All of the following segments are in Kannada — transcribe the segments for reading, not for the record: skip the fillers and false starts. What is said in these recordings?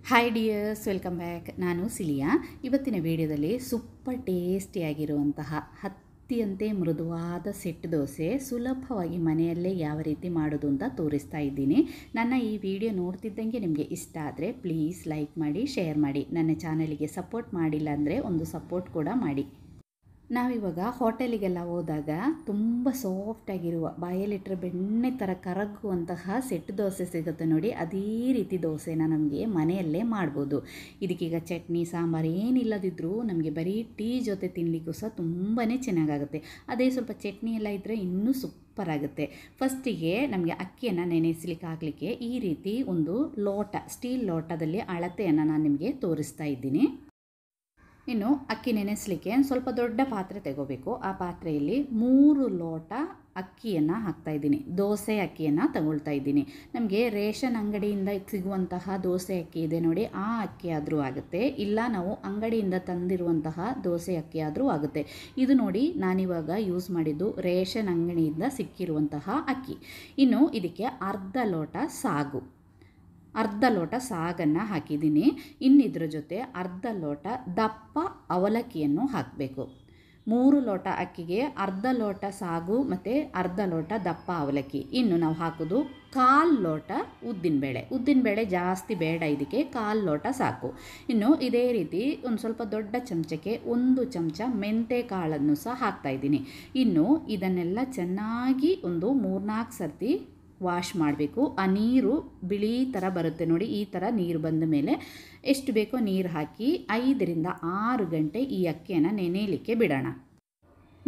Hi dears, welcome back. ನಾನು ಸಿಲಿಯಾ. ಇವತ್ತಿನ ವಿಡಿಯೋದಲ್ಲಿ ಸೂಪರ್ ಟೇಸ್ಟಿಯಾಗಿರುವಂತಹ ಹತ್ತಿಯಂತೆ ಮೃದುವಾದ ಸೆಟ್ ದೋಸೆ ಸುಲಭವಾಗಿ ಮನೆಯಲ್ಲೇ ಯಾವ ರೀತಿ ಮಾಡೋದು ಅಂತ ತೋರಿಸ್ತಾ ಇದ್ದೀನಿ. ನನ್ನ ಈ ವಿಡಿಯೋ ನೋಡ್ತಿದ್ದಂಗೆ ನಿಮಗೆ ಇಷ್ಟ ಆದರೆ ಪ್ಲೀಸ್ ಲೈಕ್ ಮಾಡಿ, ಶೇರ್ ಮಾಡಿ. ನನ್ನ ಚಾನಲಿಗೆ ಸಪೋರ್ಟ್ ಮಾಡಿಲ್ಲ ಅಂದರೆ ಒಂದು ಸಪೋರ್ಟ್ ಕೂಡ ಮಾಡಿ. ನಾವಿವಾಗ ಹೋಟೆಲಿಗೆಲ್ಲ ಹೋದಾಗ ತುಂಬ ಸಾಫ್ಟಾಗಿರುವ, ಬಾಯಲ್ಲಿಟ್ಟರೆ ಬೆಣ್ಣೆ ಥರ ಕರಗುವಂತಹ ಸೆಟ್ ದೋಸೆ ಸಿಗುತ್ತೆ ನೋಡಿ. ಅದೇ ರೀತಿ ದೋಸೆನ ನಮಗೆ ಮನೆಯಲ್ಲೇ ಮಾಡ್ಬೋದು. ಇದಕ್ಕೀಗ ಚಟ್ನಿ ಸಾಂಬಾರು ಏನಿಲ್ಲದಿದ್ದರೂ ನಮಗೆ ಬರೀ ಟೀ ಜೊತೆ ತಿನ್ನಲಿಕ್ಕೂ ಸಹ ತುಂಬಾ ಚೆನ್ನಾಗಾಗುತ್ತೆ. ಅದೇ ಸ್ವಲ್ಪ ಚಟ್ನಿ ಎಲ್ಲ ಇದ್ದರೆ ಇನ್ನೂ ಸೂಪರ್ ಆಗುತ್ತೆ. ಫಸ್ಟಿಗೆ ನಮಗೆ ಅಕ್ಕಿಯನ್ನು ನೆನೆಸಲಿಕ್ಕೆ ಹಾಕಲಿಕ್ಕೆ ಈ ರೀತಿ ಒಂದು ಲೋಟ, ಸ್ಟೀಲ್ ಲೋಟದಲ್ಲಿ ಅಳತೆಯನ್ನು ನಾನು ನಿಮಗೆ ತೋರಿಸ್ತಾ ಇದ್ದೀನಿ. ಇನ್ನು ಅಕ್ಕಿ ನೆನೆಸಲಿಕ್ಕೆ ಸ್ವಲ್ಪ ದೊಡ್ಡ ಪಾತ್ರೆ ತಗೋಬೇಕು. ಆ ಪಾತ್ರೆಯಲ್ಲಿ 3 ಲೋಟ ಅಕ್ಕಿಯನ್ನು ಹಾಕ್ತಾಯಿದ್ದೀನಿ. ದೋಸೆ ಅಕ್ಕಿಯನ್ನು ತಗೊಳ್ತಾ ಇದ್ದೀನಿ. ನಮಗೆ ರೇಷನ್ ಅಂಗಡಿಯಿಂದ ಸಿಗುವಂತಹ ದೋಸೆ ಅಕ್ಕಿ ಇದೆ ನೋಡಿ, ಆ ಅಕ್ಕಿ ಆದರೂ ಆಗುತ್ತೆ, ಇಲ್ಲ ನಾವು ಅಂಗಡಿಯಿಂದ ತಂದಿರುವಂತಹ ದೋಸೆ ಅಕ್ಕಿ ಆದರೂ ಆಗುತ್ತೆ. ಇದು ನೋಡಿ, ನಾನಿವಾಗ ಯೂಸ್ ಮಾಡಿದ್ದು ರೇಷನ್ ಅಂಗಡಿಯಿಂದ ಸಿಕ್ಕಿರುವಂತಹ ಅಕ್ಕಿ. ಇನ್ನು ಇದಕ್ಕೆ ಅರ್ಧ ಲೋಟ ಸಾಗನ್ನು ಹಾಕಿದ್ದೀನಿ. ಇನ್ನಿದ್ರ ಜೊತೆ ಅರ್ಧ ಲೋಟ ದಪ್ಪ ಅವಲಕ್ಕಿಯನ್ನು ಹಾಕಬೇಕು. 3 ಲೋಟ ಅಕ್ಕಿಗೆ ಅರ್ಧ ಲೋಟ ಸಾಗು ಮತ್ತು ಅರ್ಧ ಲೋಟ ದಪ್ಪ ಅವಲಕ್ಕಿ. ಇನ್ನು ನಾವು ಹಾಕೋದು 1/4 ಲೋಟ ಉದ್ದಿನಬೇಳೆ ಜಾಸ್ತಿ ಬೇಡ, ಇದಕ್ಕೆ 1/4 ಲೋಟ ಸಾಕು. ಇನ್ನು ಇದೇ ರೀತಿ ಒಂದು ಸ್ವಲ್ಪ ದೊಡ್ಡ ಚಮಚಕ್ಕೆ 1 ಚಮಚ ಮೆಂತೆ ಕಾಳನ್ನು ಸಹ ಹಾಕ್ತಾಯಿದ್ದೀನಿ. ಇನ್ನು ಇದನ್ನೆಲ್ಲ ಚೆನ್ನಾಗಿ ಒಂದು 3-4 ಸರ್ತಿ ವಾಶ್ ಮಾಡಬೇಕು. ಆ ನೀರು ಬಿಳಿ ಥರ ಬರುತ್ತೆ ನೋಡಿ, ಈ ಥರ ನೀರು ಬಂದ ಮೇಲೆ ಎಷ್ಟು ಬೇಕೋ ನೀರು ಹಾಕಿ 5ರಿಂದ 6 ಗಂಟೆ ಈ ಅಕ್ಕಿಯನ್ನು ನೆನೆಯಲಿಕ್ಕೆ ಬಿಡೋಣ.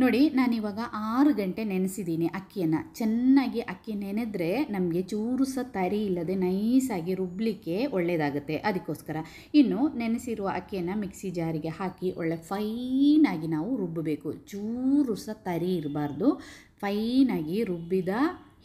ನೋಡಿ, ನಾನಿವಾಗ 6 ಗಂಟೆ ನೆನೆಸಿದ್ದೀನಿ ಅಕ್ಕಿಯನ್ನು. ಚೆನ್ನಾಗಿ ಅಕ್ಕಿ ನೆನೆದ್ರೆ ನಮಗೆ ಚೂರು ಸಹ ತರಿ ಇಲ್ಲದೆ ನೈಸಾಗಿ ರುಬ್ಬಲಿಕ್ಕೆ ಒಳ್ಳೆಯದಾಗುತ್ತೆ. ಅದಕ್ಕೋಸ್ಕರ ಇನ್ನು ನೆನೆಸಿರುವ ಅಕ್ಕಿಯನ್ನು ಮಿಕ್ಸಿ ಜಾರಿಗೆ ಹಾಕಿ ಒಳ್ಳೆ ಫೈನಾಗಿ ನಾವು ರುಬ್ಬಬೇಕು. ಚೂರು ಸಹ ತರಿ ಇರಬಾರ್ದು. ಫೈನಾಗಿ ರುಬ್ಬಿದ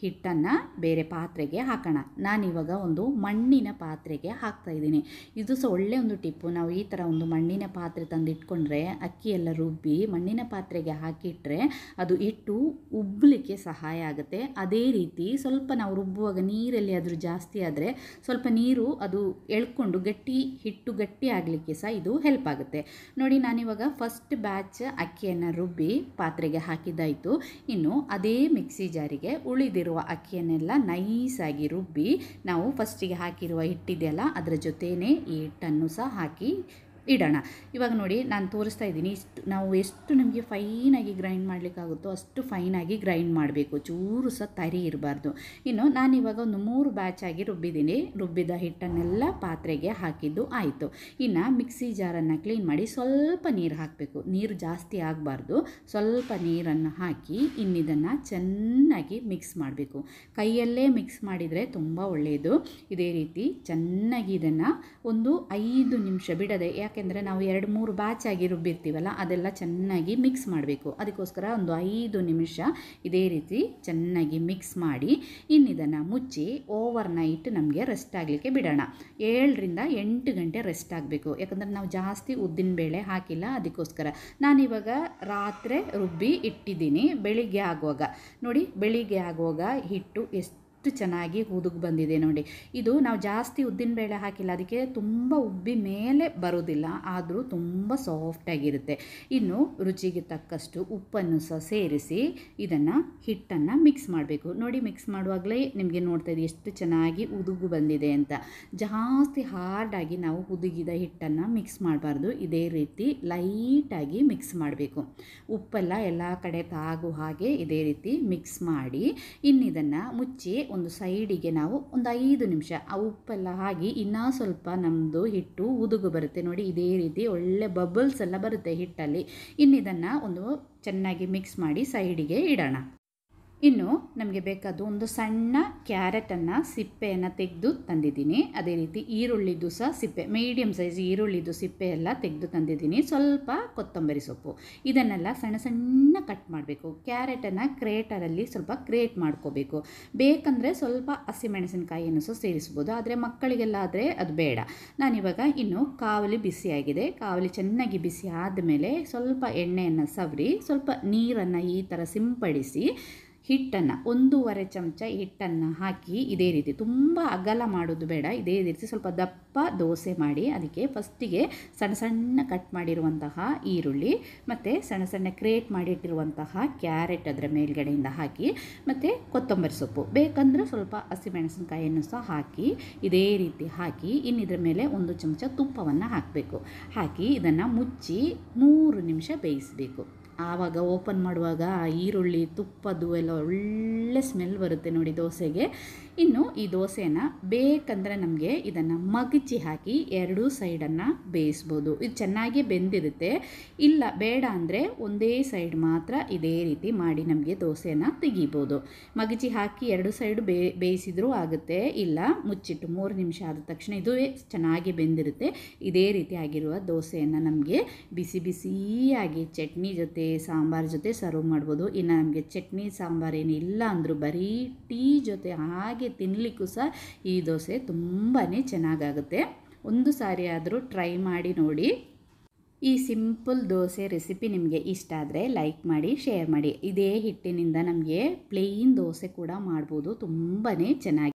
ಹಿಟ್ಟನ್ನು ಬೇರೆ ಪಾತ್ರೆಗೆ ಹಾಕೋಣ. ನಾನಿವಾಗ ಒಂದು ಮಣ್ಣಿನ ಪಾತ್ರೆಗೆ ಹಾಕ್ತಾಯಿದ್ದೀನಿ. ಇದು ಸಹ ಒಳ್ಳೆಯ ಒಂದು ಟಿಪ್ಪು. ನಾವು ಈ ಥರ ಒಂದು ಮಣ್ಣಿನ ಪಾತ್ರೆ ತಂದಿಟ್ಕೊಂಡ್ರೆ ಅಕ್ಕಿ ಎಲ್ಲ ರುಬ್ಬಿ ಮಣ್ಣಿನ ಪಾತ್ರೆಗೆ ಹಾಕಿಟ್ರೆ ಅದು ಹಿಟ್ಟು ಉಬ್ಬಲಿಕ್ಕೆ ಸಹಾಯ ಆಗುತ್ತೆ. ಅದೇ ರೀತಿ ಸ್ವಲ್ಪ ನಾವು ರುಬ್ಬುವಾಗ ನೀರಲ್ಲಿ ಆದರೂ ಜಾಸ್ತಿ ಆದರೆ ಸ್ವಲ್ಪ ನೀರು ಅದು ಎಳ್ಕೊಂಡು ಹಿಟ್ಟು ಗಟ್ಟಿ ಆಗಲಿಕ್ಕೆ ಸಹ ಇದು ಹೆಲ್ಪ್ ಆಗುತ್ತೆ. ನೋಡಿ, ನಾನಿವಾಗ ಫಸ್ಟ್ ಬ್ಯಾಚ್ ಅಕ್ಕಿಯನ್ನು ರುಬ್ಬಿ ಪಾತ್ರೆಗೆ ಹಾಕಿದ್ದಾಯಿತು. ಇನ್ನು ಅದೇ ಮಿಕ್ಸಿ ಜಾರಿಗೆ ಉಳಿದಿರುವ ಅಕ್ಕಿಯನ್ನೆಲ್ಲ ನೈಸಾಗಿ ರುಬ್ಬಿ ನಾವು ಫಸ್ಟಿಗೆ ಹಾಕಿರುವ ಹಿಟ್ಟಿದೆಯಲ್ಲ ಅದರ ಜೊತೆನೇ ಈ ಹಿಟ್ಟನ್ನು ಸಹ ಹಾಕಿ ಇಡೋಣ. ಇವಾಗ ನೋಡಿ, ನಾನು ತೋರಿಸ್ತಾ ಇದ್ದೀನಿ. ನಾವು ಎಷ್ಟು ನಮಗೆ ಫೈನಾಗಿ ಗ್ರೈಂಡ್ ಮಾಡಲಿಕ್ಕಾಗುತ್ತೋ ಅಷ್ಟು ಫೈನಾಗಿ ಗ್ರೈಂಡ್ ಮಾಡಬೇಕು. ಚೂರು ಸಹ ತರಿ ಇರಬಾರ್ದು. ಇನ್ನು ನಾನಿವಾಗ ಒಂದು 3 ಬ್ಯಾಚ್ ಆಗಿ ರುಬ್ಬಿದ್ದೀನಿ. ರುಬ್ಬಿದ ಹಿಟ್ಟನ್ನೆಲ್ಲ ಪಾತ್ರೆಗೆ ಹಾಕಿದ್ದು ಆಯಿತು. ಇನ್ನು ಮಿಕ್ಸಿ ಜಾರನ್ನು ಕ್ಲೀನ್ ಮಾಡಿ ಸ್ವಲ್ಪ ನೀರು ಹಾಕಬೇಕು. ನೀರು ಜಾಸ್ತಿ ಆಗಬಾರ್ದು. ಸ್ವಲ್ಪ ನೀರನ್ನು ಹಾಕಿ ಇನ್ನಿದನ್ನು ಚೆನ್ನಾಗಿ ಮಿಕ್ಸ್ ಮಾಡಬೇಕು. ಕೈಯಲ್ಲೇ ಮಿಕ್ಸ್ ಮಾಡಿದರೆ ತುಂಬ ಒಳ್ಳೆಯದು. ಇದೇ ರೀತಿ ಚೆನ್ನಾಗಿ ಇದನ್ನು ಒಂದು 5 ನಿಮಿಷ ಬಿಡದೆ, ಯಾಕೆಂದರೆ ನಾವು 2-3 ಬ್ಯಾಚ್ ಆಗಿ ರುಬ್ಬಿರ್ತೀವಲ್ಲ, ಅದೆಲ್ಲ ಚೆನ್ನಾಗಿ ಮಿಕ್ಸ್ ಮಾಡಬೇಕು. ಅದಕ್ಕೋಸ್ಕರ ಒಂದು 5 ನಿಮಿಷ ಇದೇ ರೀತಿ ಚೆನ್ನಾಗಿ ಮಿಕ್ಸ್ ಮಾಡಿ ಇನ್ನಿದನ್ನು ಮುಚ್ಚಿ ಓವರ್ ನೈಟ್ ನಮಗೆ ರೆಸ್ಟ್ ಆಗಲಿಕ್ಕೆ ಬಿಡೋಣ. 7ರಿಂದ 8 ಗಂಟೆ ರೆಸ್ಟ್ ಆಗಬೇಕು. ಯಾಕಂದರೆ ನಾವು ಜಾಸ್ತಿ ಉದ್ದಿನಬೇಳೆ ಹಾಕಿಲ್ಲ, ಅದಕ್ಕೋಸ್ಕರ ನಾನಿವಾಗ ರಾತ್ರಿ ರುಬ್ಬಿ ಇಟ್ಟಿದ್ದೀನಿ. ಬೆಳಿಗ್ಗೆ ಆಗುವಾಗ ಹಿಟ್ಟು ಎಷ್ಟು ಚೆನ್ನಾಗಿ ಹುದುಗ್ ಬಂದಿದೆ ನೋಡಿ. ಇದು ನಾವು ಜಾಸ್ತಿ ಉದ್ದಿನಬೇಳೆ ಹಾಕಿಲ್ಲ, ಅದಕ್ಕೆ ತುಂಬ ಉಬ್ಬಿ ಮೇಲೆ ಬರೋದಿಲ್ಲ, ಆದರೂ ತುಂಬ ಸಾಫ್ಟಾಗಿರುತ್ತೆ. ಇನ್ನು ರುಚಿಗೆ ತಕ್ಕಷ್ಟು ಉಪ್ಪನ್ನು ಸಹ ಸೇರಿಸಿ ಇದನ್ನು ಹಿಟ್ಟನ್ನು ಮಿಕ್ಸ್ ಮಾಡಬೇಕು. ನೋಡಿ, ಮಿಕ್ಸ್ ಮಾಡುವಾಗಲೇ ನಿಮಗೆ ನೋಡ್ತಾ ಇದ್ದೀವಿ ಎಷ್ಟು ಚೆನ್ನಾಗಿ ಉದುಗು ಬಂದಿದೆ ಅಂತ. ಜಾಸ್ತಿ ಹಾರ್ಡಾಗಿ ನಾವು ಹುದುಗಿದ ಹಿಟ್ಟನ್ನು ಮಿಕ್ಸ್ ಮಾಡಬಾರ್ದು. ಇದೇ ರೀತಿ ಲೈಟಾಗಿ ಮಿಕ್ಸ್ ಮಾಡಬೇಕು. ಉಪ್ಪೆಲ್ಲ ಎಲ್ಲ ಕಡೆ ತಾಗು ಹಾಗೆ ಇದೇ ರೀತಿ ಮಿಕ್ಸ್ ಮಾಡಿ ಇನ್ನಿದನ್ನು ಮುಚ್ಚಿ ಒಂದು ಸೈಡಿಗೆ ನಾವು ಒಂದು 5 ನಿಮಿಷ ಆ ಉಪ್ಪೆಲ್ಲ ಹಾಕಿ ಇನ್ನೂ ಸ್ವಲ್ಪ ನಮ್ಮದು ಹಿಟ್ಟು ಉದುಗು ಬರುತ್ತೆ ನೋಡಿ. ಇದೇ ರೀತಿ ಒಳ್ಳೆ ಬಬಲ್ಸ್ ಎಲ್ಲ ಬರುತ್ತೆ ಹಿಟ್ಟಲ್ಲಿ. ಇನ್ನಿದನ್ನು ಒಂದು ಚೆನ್ನಾಗಿ ಮಿಕ್ಸ್ ಮಾಡಿ ಸೈಡಿಗೆ ಇಡೋಣ. ಇನ್ನು ನಮಗೆ ಬೇಕಾದ ಒಂದು ಸಣ್ಣ ಕ್ಯಾರೆಟನ್ನು ಸಿಪ್ಪೆಯನ್ನು ತೆಗೆದು ತಂದಿದ್ದೀನಿ. ಅದೇ ರೀತಿ ಈರುಳ್ಳಿದು ಸಹ ಸಿಪ್ಪೆ, ಮೀಡಿಯಮ್ ಸೈಜ್ ಈರುಳ್ಳಿದು ಸಿಪ್ಪೆ ಎಲ್ಲ ತೆಗೆದು ತಂದಿದ್ದೀನಿ. ಸ್ವಲ್ಪ ಕೊತ್ತಂಬರಿ ಸೊಪ್ಪು, ಇದನ್ನೆಲ್ಲ ಸಣ್ಣ ಸಣ್ಣ ಕಟ್ ಮಾಡಬೇಕು. ಕ್ಯಾರೆಟನ್ನು ಗ್ರೇಟರಲ್ಲಿ ಸ್ವಲ್ಪ ಗ್ರೇಟ್ ಮಾಡ್ಕೋಬೇಕು. ಬೇಕಂದರೆ ಸ್ವಲ್ಪ ಹಸಿಮೆಣಸಿನಕಾಯಿಯನ್ನು ಸಹ ಸೇರಿಸ್ಬೋದು, ಆದರೆ ಮಕ್ಕಳಿಗೆಲ್ಲ ಆದರೆ ಅದು ಬೇಡ. ನಾನಿವಾಗ ಇನ್ನು ಕಾವಲಿ ಬಿಸಿಯಾಗಿದೆ. ಕಾವಲಿ ಚೆನ್ನಾಗಿ ಬಿಸಿ ಆದಮೇಲೆ ಸ್ವಲ್ಪ ಎಣ್ಣೆಯನ್ನು ಸವರಿ ಸ್ವಲ್ಪ ನೀರನ್ನು ಈ ಥರ ಸಿಂಪಡಿಸಿ ಹಿಟ್ಟನ್ನು 1.5 ಚಮಚ ಹಿಟ್ಟನ್ನು ಹಾಕಿ ಇದೇ ರೀತಿ ತುಂಬ ಅಗಲ ಮಾಡೋದು ಬೇಡ, ಇದೇ ರೀತಿ ಸ್ವಲ್ಪ ದಪ್ಪ ದೋಸೆ ಮಾಡಿ ಅದಕ್ಕೆ ಫಸ್ಟಿಗೆ ಸಣ್ಣ ಸಣ್ಣ ಕಟ್ ಮಾಡಿರುವಂತಹ ಈರುಳ್ಳಿ ಮತ್ತು ಸಣ್ಣ ಸಣ್ಣ ಕ್ರೇಟ್ ಮಾಡಿಟ್ಟಿರುವಂತಹ ಕ್ಯಾರೆಟ್ ಅದರ ಮೇಲ್ಗಡೆಯಿಂದ ಹಾಕಿ ಮತ್ತು ಕೊತ್ತಂಬರಿ ಸೊಪ್ಪು ಬೇಕಂದರೆ ಸ್ವಲ್ಪ ಹಸಿಮೆಣಸಿನಕಾಯಿಯನ್ನು ಸಹ ಹಾಕಿ ಇದೇ ರೀತಿ ಹಾಕಿ ಇನ್ನಿದ್ರ ಮೇಲೆ 1 ಚಮಚ ತುಪ್ಪವನ್ನು ಹಾಕಬೇಕು. ಹಾಕಿ ಇದನ್ನು ಮುಚ್ಚಿ 3 ನಿಮಿಷ ಬೇಯಿಸಬೇಕು. ಆವಾಗ ಓಪನ್ ಮಾಡುವಾಗ ಈರುಳ್ಳಿ ತುಪ್ಪದ್ದು ಎಲ್ಲ ಒಳ್ಳೆ ಸ್ಮೆಲ್ ಬರುತ್ತೆ ನೋಡಿ ದೋಸೆಗೆ. ಇನ್ನು ಈ ದೋಸೆನ ಬೇಕಂದರೆ ನಮಗೆ ಇದನ್ನು ಮಗಚಿ ಹಾಕಿ 2 ಸೈಡನ್ನು ಬೇಯಿಸ್ಬೋದು. ಇದು ಚೆನ್ನಾಗಿ ಬೆಂದಿರುತ್ತೆ. ಇಲ್ಲ ಬೇಡ ಅಂದರೆ ಒಂದೇ ಸೈಡ್ ಮಾತ್ರ ಇದೇ ರೀತಿ ಮಾಡಿ ನಮಗೆ ದೋಸೆಯನ್ನು ತೆಗಿಬೋದು. ಮಗಚಿ ಹಾಕಿ 2 ಸೈಡು ಬೇಯಿಸಿದ್ರೂ ಆಗುತ್ತೆ. ಇಲ್ಲ ಮುಚ್ಚಿಟ್ಟು 3 ನಿಮಿಷ ಆದ ತಕ್ಷಣ ಇದು ಚೆನ್ನಾಗಿ ಬೆಂದಿರುತ್ತೆ. ಇದೇ ರೀತಿ ಆಗಿರುವ ದೋಸೆಯನ್ನು ನಮಗೆ ಬಿಸಿ ಬಿಸಿಯಾಗಿ ಚಟ್ನಿ ಜೊತೆ ಸಾಂಬಾರ್ ಜೊತೆ ಸರ್ವ್ ಮಾಡ್ಬೋದು. ಇನ್ನು ನಮಗೆ ಚಟ್ನಿ ಸಾಂಬಾರು ಏನಿಲ್ಲ ಅಂದರೂ ಬರೀ ಟೀ ಜೊತೆ ಹಾಗೆ ತಿನ್ನಲಿಕ್ಕೂ ಸಹ ಈ ದೋಸೆ ತುಂಬಾ ಚೆನ್ನಾಗಾಗುತ್ತೆ. ಒಂದು ಸಾರಿ ಆದರೂ ಟ್ರೈ ಮಾಡಿ ನೋಡಿ. ಈ ಸಿಂಪಲ್ ದೋಸೆ ರೆಸಿಪಿ ನಿಮಗೆ ಇಷ್ಟ ಆದರೆ ಲೈಕ್ ಮಾಡಿ, ಶೇರ್ ಮಾಡಿ. ಇದೇ ಹಿಟ್ಟಿನಿಂದ ನಮಗೆ ಪ್ಲೇನ್ ದೋಸೆ ಕೂಡ ಮಾಡ್ಬೋದು, ತುಂಬಾ ಚೆನ್ನಾಗಿ